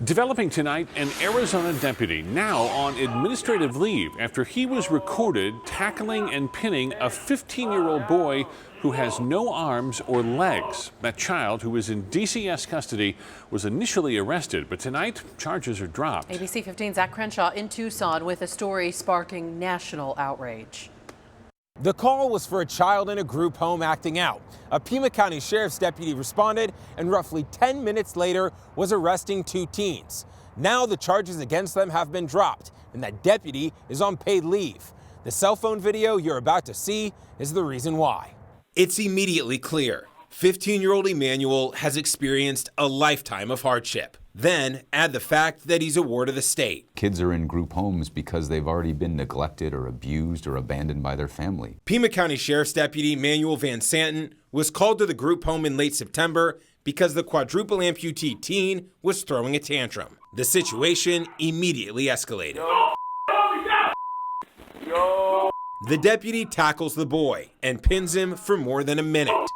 Developing tonight, an Arizona deputy now on administrative leave after he was recorded tackling and pinning a 15-year-old boy who has no arms or legs. That child, who is in DCS custody, was initially arrested, but tonight charges are dropped. ABC 15's Zach Crenshaw in Tucson with a story sparking national outrage. The call was for a child in a group home acting out. A Pima County Sheriff's deputy responded and roughly 10 minutes later was arresting two teens. Now the charges against them have been dropped and that deputy is on paid leave. The cell phone video you're about to see is the reason why. It's immediately clear. 15-year-old Emmanuel has experienced a lifetime of hardship. Then add the fact that he's a ward of the state. Kids are in group homes because they've already been neglected or abused or abandoned by their family. Pima County Sheriff's Deputy Manuel Van Santen was called to the group home in late September because the quadruple amputee teen was throwing a tantrum. The situation immediately escalated. The deputy tackles the boy and pins him for more than a minute.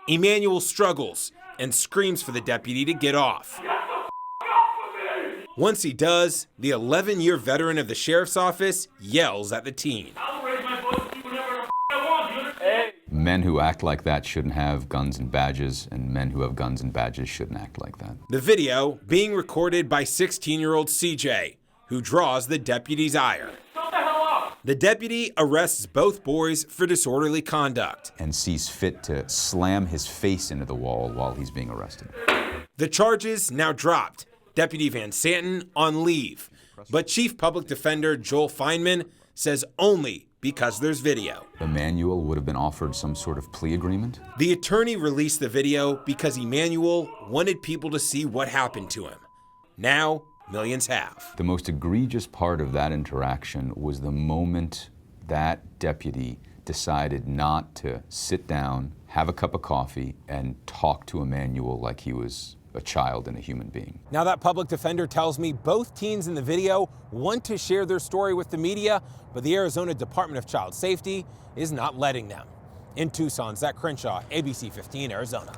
Emmanuel struggles and screams for the deputy to get off. Once he does, the 11-year veteran of the sheriff's office yells at the teen. Men who act like that shouldn't have guns and badges, and men who have guns and badges shouldn't act like that. The video being recorded by 16-year-old CJ, who draws the deputy's ire. The deputy arrests both boys for disorderly conduct And sees fit to slam his face into the wall while he's being arrested. The charges now dropped. Deputy Van Santen on leave. But Chief Public Defender Joel Feynman says only because there's video. Emmanuel would have been offered some sort of plea agreement. The attorney released the video because Emmanuel wanted people to see what happened to him. Now, millions have. The most egregious part of that interaction was the moment that deputy decided not to sit down, have a cup of coffee, and talk to Emmanuel like he was a child and a human being. Now that public defender tells me both teens in the video want to share their story with the media, but the Arizona Department of Child Safety is not letting them. In Tucson, Zach Crenshaw, ABC 15, Arizona.